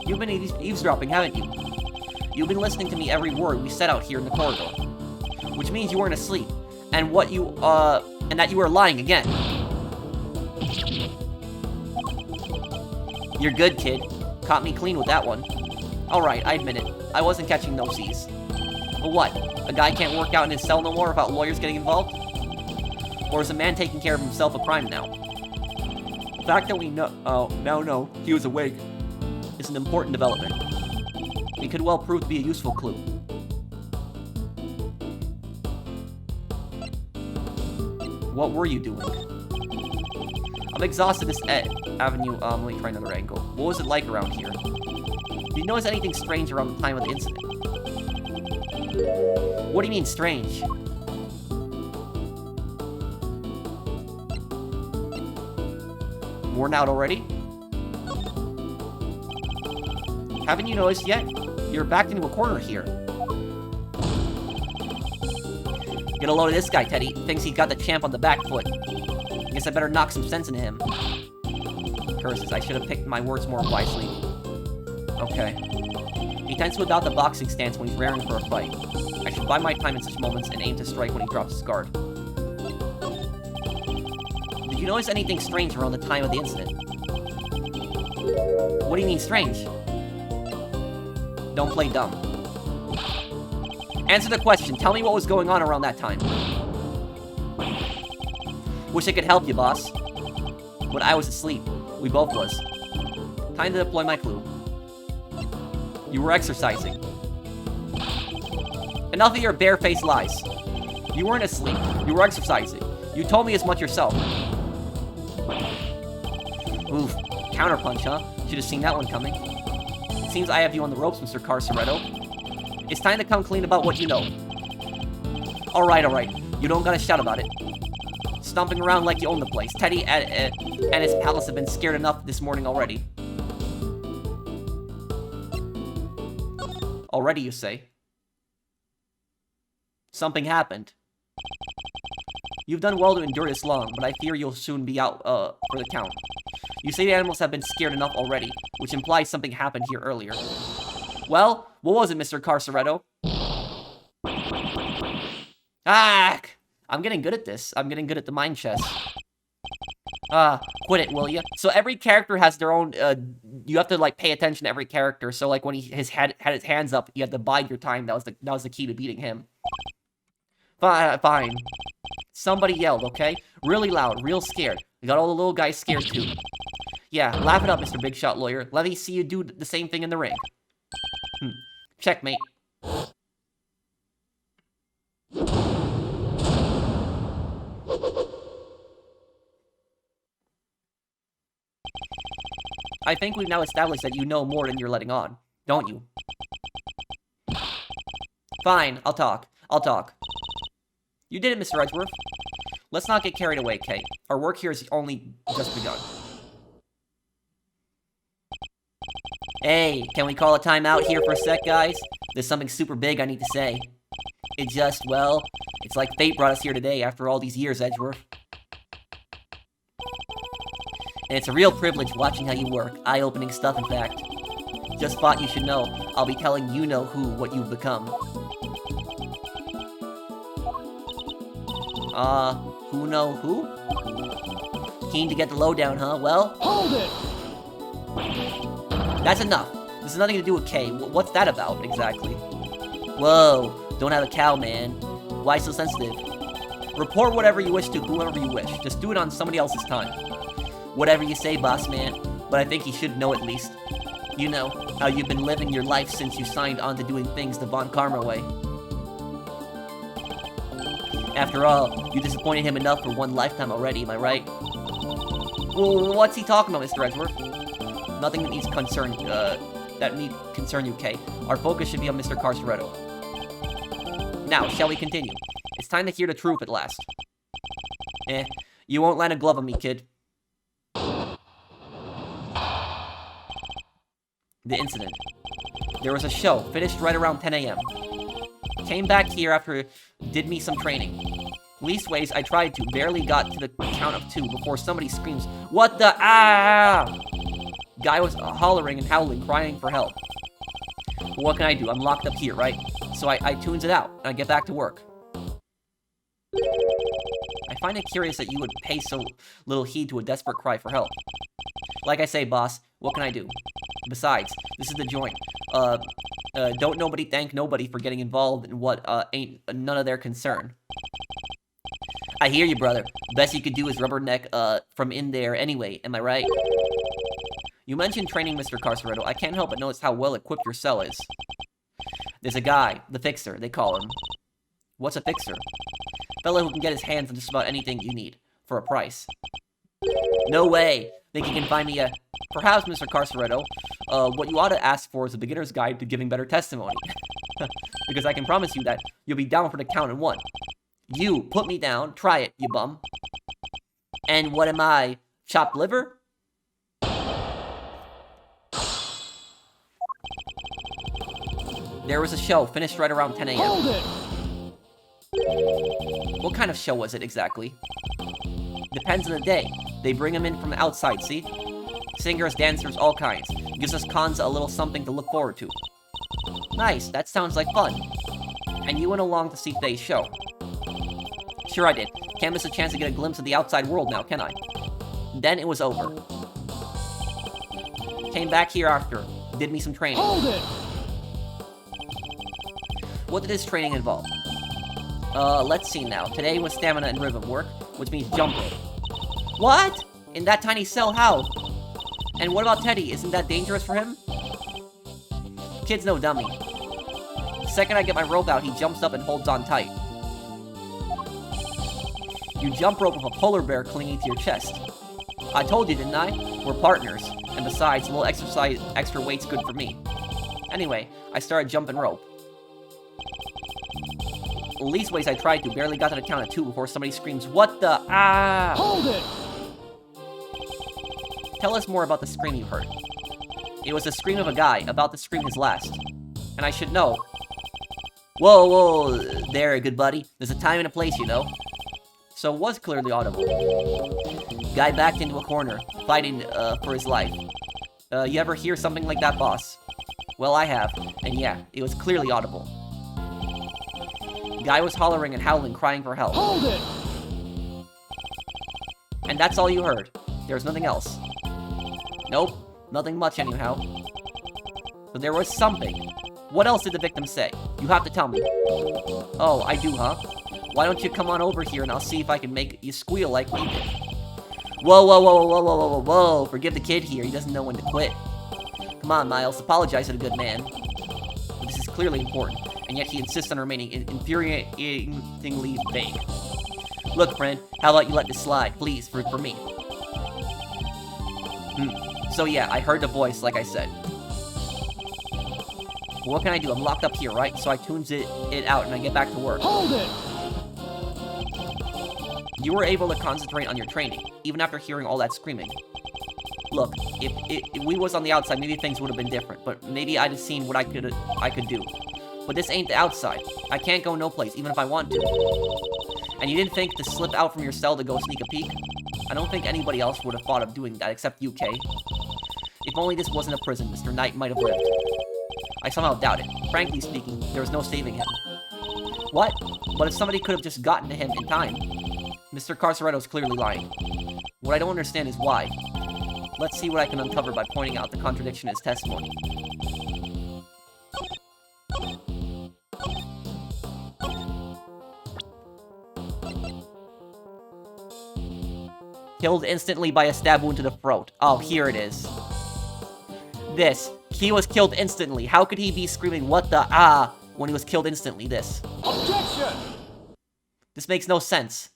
You've been eavesdropping, haven't you? You've been listening to me every word we said out here in the corridor. Which means you weren't asleep. And that you were lying again. You're good, kid. Caught me clean with that one. Alright, I admit it. I wasn't catching no C's. But what? A guy can't work out in his cell no more without lawyers getting involved? Or is a man taking care of himself a crime now? The fact that we now know he was awake is an important development. It could well prove to be a useful clue. What were you doing? I'm exhausted this avenue. Let me try another angle. What was it like around here? Did you notice anything strange around the time of the incident? What do you mean, strange? Worn out already? Haven't you noticed yet? You're backed into a corner here. Get a load of this guy, Teddy. Thinks he got the champ on the back foot. Guess I better knock some sense into him. Curses, I should have picked my words more wisely. Okay. He tends to adopt a boxing stance when he's raring for a fight. I should bide my time in such moments and aim to strike when he drops his guard. Did you notice anything strange around the time of the incident? What do you mean strange? Don't play dumb. Answer the question. Tell me what was going on around that time. Wish I could help you, boss. But I was asleep. We both was. Time to deploy my clue. You were exercising. Enough of your barefaced lies. You weren't asleep. You were exercising. You told me as much yourself. Oof. Counterpunch, huh? Should have seen that one coming. It seems I have you on the ropes, Mr. Carceretto. It's time to come clean about what you know. Alright. You don't gotta shout about it. Stomping around like you own the place. Teddy and his palace have been scared enough this morning already. Already, you say? Something happened. You've done well to endure this long, but I fear you'll soon be out for the count. You say the animals have been scared enough already, which implies something happened here earlier. Well, what was it, Mr. Carceretto? Ah! I'm getting good at this. I'm getting good at the mind chess. Quit it, will ya? So every character has their own, you have to, like, pay attention to every character. So, like, when he had his hands up, you had to bide your time. That was the key to beating him. Fine. Somebody yelled, okay? Really loud, real scared. You got all the little guys scared, too. Yeah, laugh it up, Mr. Big Shot Lawyer. Let me see you do the same thing in the ring. Checkmate. I think we've now established that you know more than you're letting on, don't you? Fine, I'll talk. You did it, Mr. Edgeworth. Let's not get carried away, Kate. Our work here has only just begun. Hey, can we call a timeout here for a sec, guys? There's something super big I need to say. It just, well, it's like fate brought us here today after all these years, Edgeworth. And it's a real privilege watching how you work. Eye-opening stuff, in fact. Just thought you should know. I'll be telling you-know-who what you've become. Who know who? Keen to get the lowdown, huh? Well... Hold it! That's enough. This has nothing to do with Kay. What's that about, exactly? Whoa, don't have a cow, man. Why so sensitive? Report whatever you wish to whoever you wish. Just do it on somebody else's time. Whatever you say, boss man. But I think you should know at least. You know, how you've been living your life since you signed on to doing things the Von Karma way. After all, you disappointed him enough for one lifetime already, am I right? Well, what's he talking about, Mr. Edgeworth? Nothing that needs concern, you, Kay. Our focus should be on Mr. Carceretto. Now, shall we continue? It's time to hear the truth at last. You won't land a glove on me, kid. The incident. There was a show, finished right around 10 a.m. Came back here after did me some training. Leastways, I tried to, barely got to the count of 2 before somebody screams, "What the ah!" Guy was hollering and howling, crying for help. What can I do? I'm locked up here, right? So I tunes it out, and I get back to work. I find it curious that you would pay so little heed to a desperate cry for help. Like I say, boss, what can I do? Besides, this is the joint. Don't nobody thank nobody for getting involved in what ain't none of their concern. I hear you, brother. Best you could do is rubberneck from in there anyway, am I right? You mentioned training, Mr. Carceretto. I can't help but notice how well equipped your cell is. There's a guy, the Fixer, they call him. What's a Fixer? Fellow who can get his hands on just about anything you need, for a price. No way! Think you can find me a... Perhaps, Mr. Carceretto, what you ought to ask for is a beginner's guide to giving better testimony. Because I can promise you that you'll be down for the count in 1. You, put me down, try it, you bum. And what am I, chopped liver? There was a show, finished right around 10 a.m. Hold it! What kind of show was it exactly? Depends on the day. They bring them in from the outside, see? Singers, dancers, all kinds. Gives us cons a little something to look forward to. Nice, that sounds like fun. And you went along to see today's show. Sure I did. Can't miss a chance to get a glimpse of the outside world now, can I? Then it was over. Came back here after. Did me some training. Hold it! What did this training involve? Let's see now. Today was stamina and rhythm work, which means jump rope. What? In that tiny cell, how? And what about Teddy? Isn't that dangerous for him? Kid's no dummy. The second I get my rope out, he jumps up and holds on tight. You jump rope with a polar bear clinging to your chest. I told you, didn't I? We're partners. And besides, a little extra weight's good for me. Anyway, I started jumping rope. Leastways I tried to, barely got to the count of 2 before somebody screams, "What the ah!" Hold it! Tell us more about the scream you heard. It was the scream of a guy, about to scream his last. And I should know. Whoa, whoa, there, good buddy. There's a time and a place, you know. So it was clearly audible. Guy backed into a corner, fighting for his life. You ever hear something like that, boss? Well, I have, and yeah, it was clearly audible. Guy was hollering and howling, crying for help. Hold it! And that's all you heard. There's nothing else. Nope, nothing much anyhow. But there was something. What else did the victim say? You have to tell me. Oh, I do, huh? Why don't you come on over here and I'll see if I can make you squeal like we did. Whoa, whoa, whoa, whoa, whoa, whoa, whoa, whoa. Forgive the kid here, he doesn't know when to quit. Come on, Miles, apologize to the good man. But this is clearly important, and yet he insists on remaining infuriatingly vague. Look, friend, how about you let this slide, please, for me? So yeah, I heard the voice, like I said. But what can I do? I'm locked up here, right? So I tunes it out and I get back to work. Hold it! You were able to concentrate on your training, even after hearing all that screaming. Look, if we was on the outside, maybe things would have been different, but maybe I'd have seen what I could do. But this ain't the outside. I can't go no place, even if I want to. And you didn't think to slip out from your cell to go sneak a peek? I don't think anybody else would have thought of doing that except you, Kay. If only this wasn't a prison, Mr. Knight might have lived. I somehow doubt it. Frankly speaking, there was no saving him. What? But if somebody could have just gotten to him in time. Mr. Carceretto's clearly lying. What I don't understand is why. Let's see what I can uncover by pointing out the contradiction in his testimony. Killed instantly by a stab wound to the throat. Oh, here it is. This. He was killed instantly. How could he be screaming, "What the ah," when he was killed instantly? This. Objection! This makes no sense.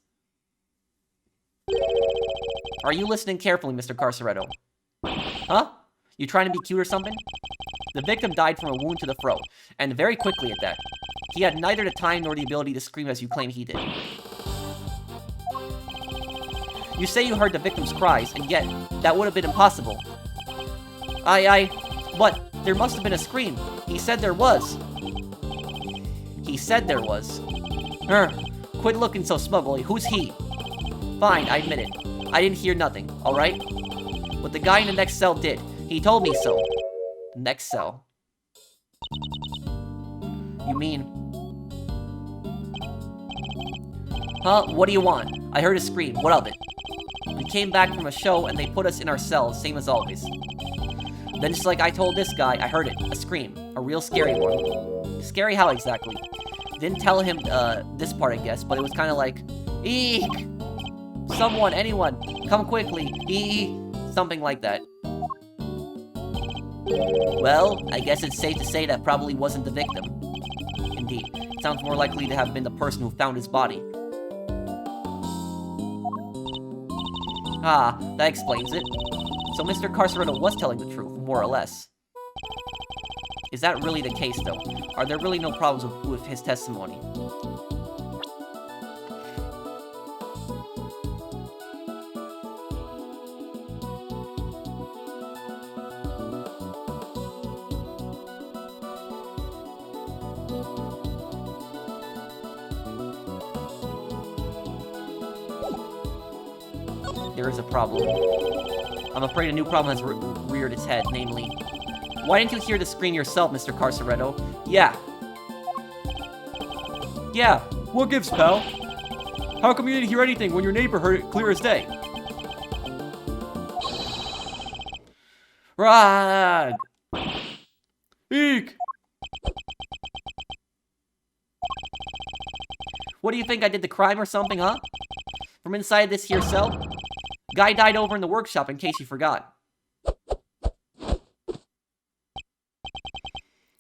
Are you listening carefully, Mr. Carceretto? Huh? You trying to be cute or something? The victim died from a wound to the throat, and very quickly at that. He had neither the time nor the ability to scream as you claim he did. You say you heard the victim's cries, and yet, that would have been impossible. What? There must have been a scream. He said there was. He said there was. Quit looking so smugly. Who's he? Fine, I admit it. I didn't hear nothing, alright? But the guy in the next cell did. He told me so. Next cell. You mean... Huh? What do you want? I heard a scream. What of it? We came back from a show and they put us in our cells, same as always. Then just like I told this guy, I heard it. A scream. A real scary one. Scary how exactly? Didn't tell him, this part I guess, but it was kinda like... Eek! Someone, anyone, come quickly. Something like that. Well, I guess it's safe to say that probably wasn't the victim. Indeed, it sounds more likely to have been the person who found his body. Ah, that explains it. So Mr. Carceretto was telling the truth, more or less. Is that really the case, though? Are there really no problems with his testimony? there is a problem. I'm afraid a new problem has reared its head, namely... Why didn't you hear the scream yourself, Mr. Carceretto? Yeah. Yeah, what gives, pal? How come you didn't hear anything when your neighbor heard it clear as day? Rag! Eek! What do you think, I did the crime or something, huh? From inside this here cell? Guy died over in the workshop, in case you forgot.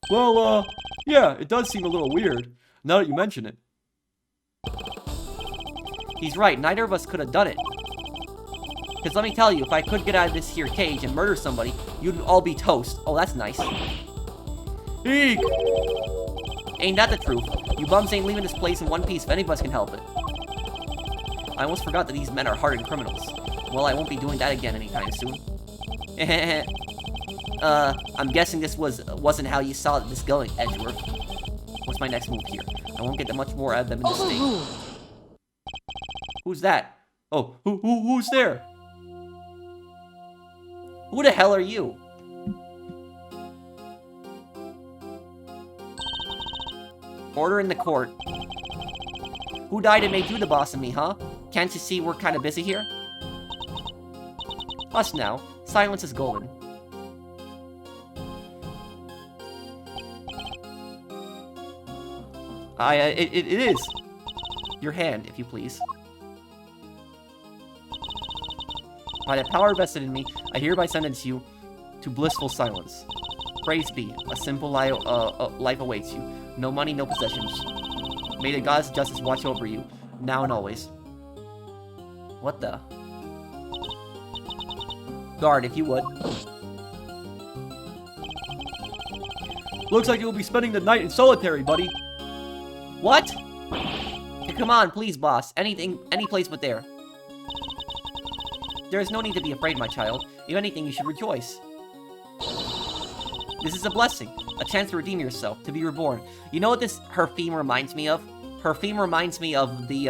Well, yeah, it does seem a little weird, now that you mention it. He's right, neither of us could have done it. Because let me tell you, if I could get out of this here cage and murder somebody, you'd all be toast. Oh, that's nice. Eek! Ain't that the truth? You bums ain't leaving this place in one piece if any of us can help it. I almost forgot that these men are hardened criminals. Well, I won't be doing that again anytime soon. I'm guessing this wasn't how you saw this going, Edgeworth. What's my next move here? I won't get that much more out of them in this state. Who's that? Oh, who's there? Who the hell are you? Order in the court. Who died and made you the boss of me, huh? Can't you see we're kind of busy here? Us now. Silence is golden. It is. Your hand, if you please. By the power vested in me, I hereby sentence you to blissful silence. Praise be, a simple life awaits you. No money, no possessions. May the gods of justice watch over you, now and always. What the? Guard, if you would. Looks like you'll be spending the night in solitary, buddy. What? Hey, come on, please, boss. Anything, any place but there. There is no need to be afraid, my child. If anything, you should rejoice. This is a blessing, a chance to redeem yourself, to be reborn. You know what her theme reminds me of? Her theme reminds me of the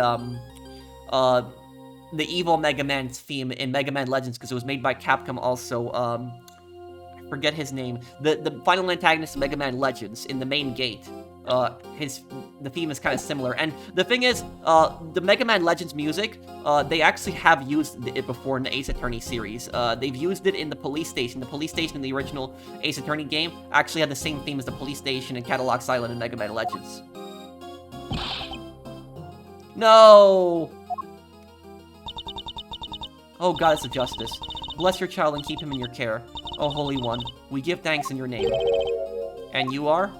evil Mega Man's theme in Mega Man Legends, because it was made by Capcom also, I forget his name. The final antagonist of Mega Man Legends in the main gate. The theme is kind of similar, and the thing is, the Mega Man Legends music, they actually have used it before in the Ace Attorney series. They've used it in the police station. The police station in the original Ace Attorney game actually had the same theme as the police station in Cadillac Island in Mega Man Legends. No! Oh, Goddess of Justice, bless your child and keep him in your care. Oh, Holy One, we give thanks in your name. And you are?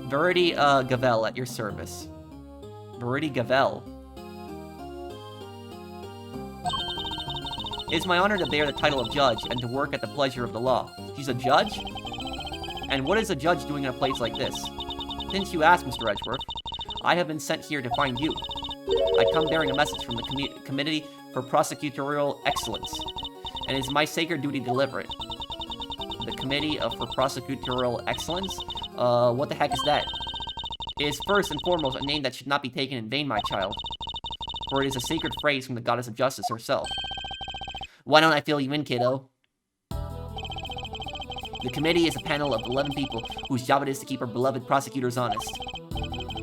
Verity Gavel at your service. Verity Gavel. It is my honor to bear the title of judge and to work at the pleasure of the law. She's a judge? And what is a judge doing in a place like this? Since you ask, Mr. Edgeworth, I have been sent here to find you. I come bearing a message from the Committee for Prosecutorial Excellence, and it is my sacred duty to deliver it. The Committee for Prosecutorial Excellence? What the heck is that? It is first and foremost a name that should not be taken in vain, my child, for it is a sacred phrase from the Goddess of Justice herself. Why don't I fill you in, kiddo? The committee is a panel of 11 people whose job it is to keep our beloved prosecutors honest.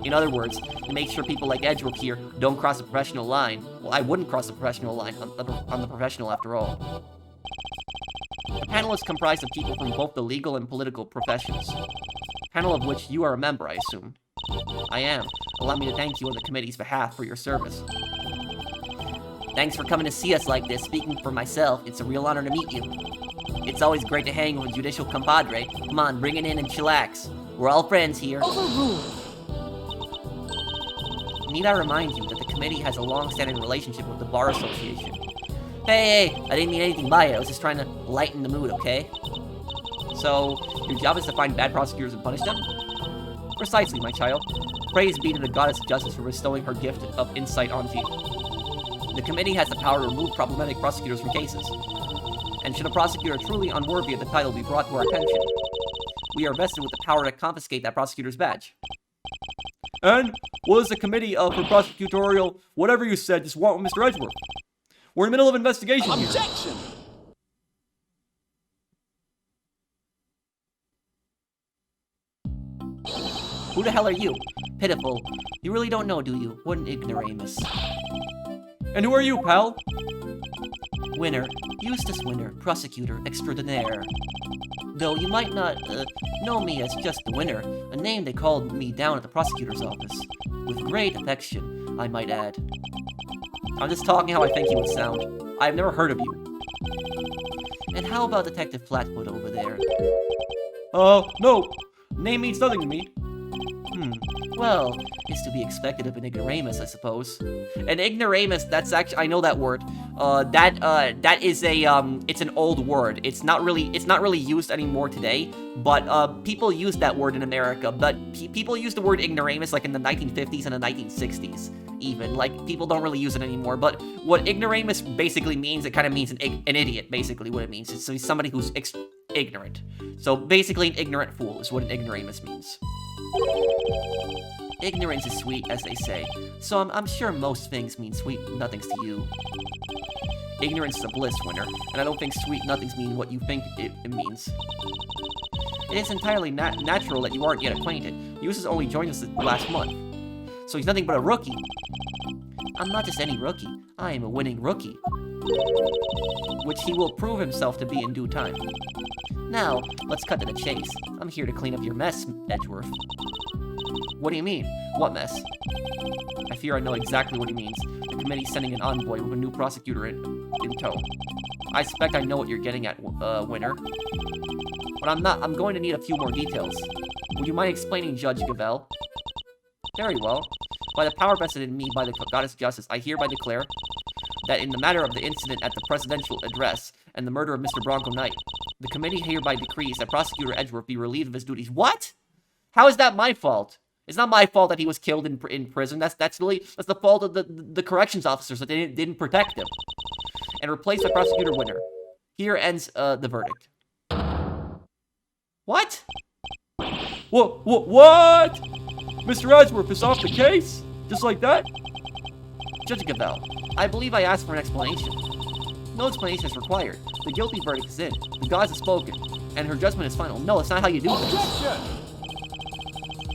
In other words, to make sure people like Edgeworth here don't cross the professional line. Well, I wouldn't cross the professional line on the professional after all. The panel is comprised of people from both the legal and political professions. Panel of which you are a member, I assume. I am. Allow me to thank you on the committee's behalf for your service. Thanks for coming to see us like this. Speaking for myself, it's a real honor to meet you. It's always great to hang with a judicial compadre. Come on, bring it in and chillax. We're all friends here. Overruled. Need I remind you that the committee has a long-standing relationship with the Bar Association? Hey, I didn't mean anything by it. I was just trying to lighten the mood, okay? So, your job is to find bad prosecutors and punish them? Precisely, my child. Praise be to the Goddess of Justice for bestowing her gift of insight onto you. The committee has the power to remove problematic prosecutors from cases. And should a prosecutor truly unworthy of the title be brought to our attention, we are vested with the power to confiscate that prosecutor's badge. And what does the committee for prosecutorial, whatever you said, just want with Mr. Edgeworth? We're in the middle of investigation here. Objection! Who the hell are you? Pitiful. You really don't know, do you? What an ignoramus. And who are you, pal? Winner. Eustace Winner, prosecutor extraordinaire. Though you might not, know me as just the Winner, a name they called me down at the prosecutor's office. With great affection, I might add. I'm just talking how I think you would sound. I've never heard of you. And how about Detective Flatfoot over there? No. Name means nothing to me. Well, it's to be expected of an ignoramus, I suppose. An ignoramus, that's actually, I know that word. That is a, it's an old word. It's not really used anymore today, but, people use that word in America, but people use the word ignoramus, like, in the 1950s and the 1960s, even. Like, people don't really use it anymore, but what ignoramus basically means, it kind of means an idiot, basically, what it means. It's somebody who's ignorant. So, basically, an ignorant fool is what an ignoramus means. Ignorance is sweet, as they say, so I'm sure most things mean sweet nothings to you. Ignorance is a bliss, Winner, and I don't think sweet nothings mean what you think it means. It is entirely natural that you aren't yet acquainted. Eustace only joined us last month, so he's nothing but a rookie. I'm not just any rookie, I am a winning rookie. Which he will prove himself to be in due time. Now, let's cut to the chase. I'm here to clean up your mess, Edgeworth. What do you mean? What mess? I fear I know exactly what he means. The committee's sending an envoy with a new prosecutor in tow. I suspect I know what you're getting at, Winner. But I'm going to need a few more details. Would you mind explaining, Judge Gavel? Very well. By the power vested in me by the Goddess Justice, I hereby declare that in the matter of the incident at the presidential address and the murder of Mr. Bronco Knight, the committee hereby decrees that Prosecutor Edgeworth be relieved of his duties. What? How is that my fault? It's not my fault that he was killed in prison. That's the fault of the corrections officers that they didn't protect him. And replaced by Prosecutor Winner. Here ends the verdict. What? What? Mr. Edgeworth is off the case? Just like that? Judge Gavel, I believe I asked for an explanation. No explanation is required. The guilty verdict is in. The gods have spoken. And her judgment is final. No, that's not how you do things.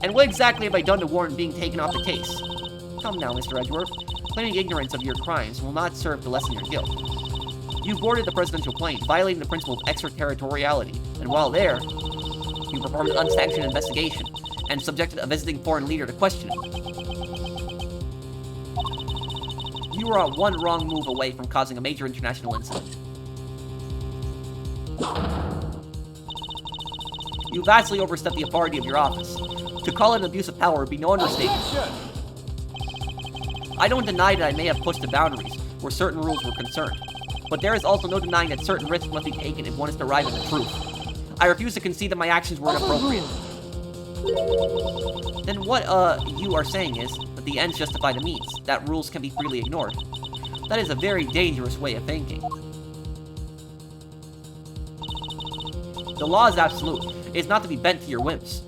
And what exactly have I done to warrant being taken off the case? Come now, Mr. Edgeworth. Claiming ignorance of your crimes will not serve to lessen your guilt. You boarded the presidential plane, violating the principle of extraterritoriality, and while there, you performed an unsanctioned investigation and subjected a visiting foreign leader to questioning. You were one wrong move away from causing a major international incident. You vastly overstepped the authority of your office. To call it an abuse of power would be no understatement. I don't deny that I may have pushed the boundaries where certain rules were concerned, but there is also no denying that certain risks must be taken if one is to arrive at the truth. I refuse to concede that my actions were inappropriate. Then what, you are saying is that the ends justify the means, that rules can be freely ignored. That is a very dangerous way of thinking. The law is absolute. It is not to be bent to your whims.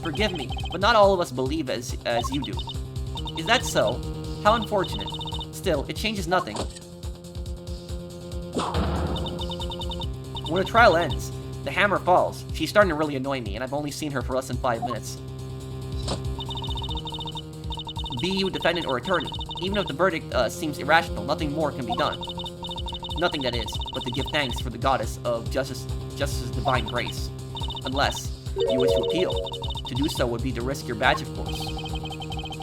Forgive me, but not all of us believe as you do. Is that so? How unfortunate. Still, it changes nothing. When a trial ends, the hammer falls. She's starting to really annoy me, and I've only seen her for less than 5 minutes. Be you defendant or attorney, even if the verdict seems irrational, nothing more can be done. Nothing, that is, but to give thanks for the goddess of justice's divine grace. Unless you wish to appeal. To do so would be to risk your badge, of course.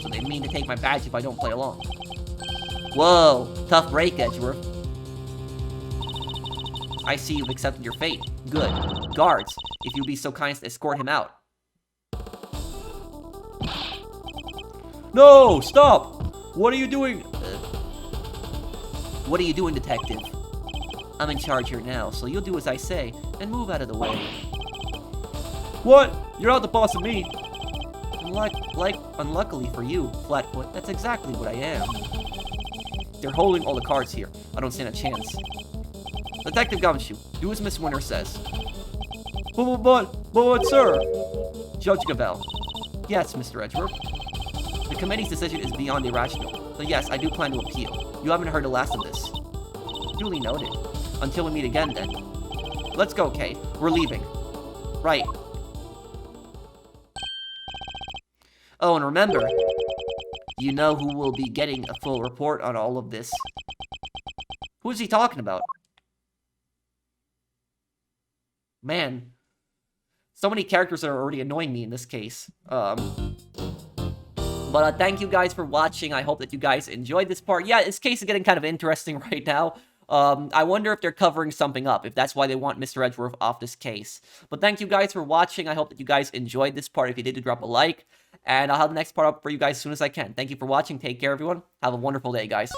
So they mean to take my badge if I don't play along. Whoa, tough break, Edgeworth. I see you've accepted your fate. Good. Guards, if you'd be so kind as to escort him out. No, stop! What are you doing? What are you doing, detective? I'm in charge here now, so you'll do as I say, and move out of the way. What? You're not the boss of me. Unluckily for you, Flatfoot, that's exactly what I am. They're holding all the cards here. I don't stand a chance. Detective Gumshoe, do as Miss Winter says. But But, sir... Judge Gavel. Yes, Mr. Edgeworth. The committee's decision is beyond irrational, so yes, I do plan to appeal. You haven't heard the last of this. Duly noted. Until we meet again, then. Let's go, Kay. We're leaving. Right. Oh, and remember, you know who will be getting a full report on all of this. Who's he talking about? Man. So many characters that are already annoying me in this case. But thank you guys for watching. I hope that you guys enjoyed this part. Yeah, this case is getting kind of interesting right now. I wonder if they're covering something up, if that's why they want Mr. Edgeworth off this case. But thank you guys for watching. I hope that you guys enjoyed this part. If you did, drop a like. And I'll have the next part up for you guys as soon as I can. Thank you for watching. Take care, everyone. Have a wonderful day, guys.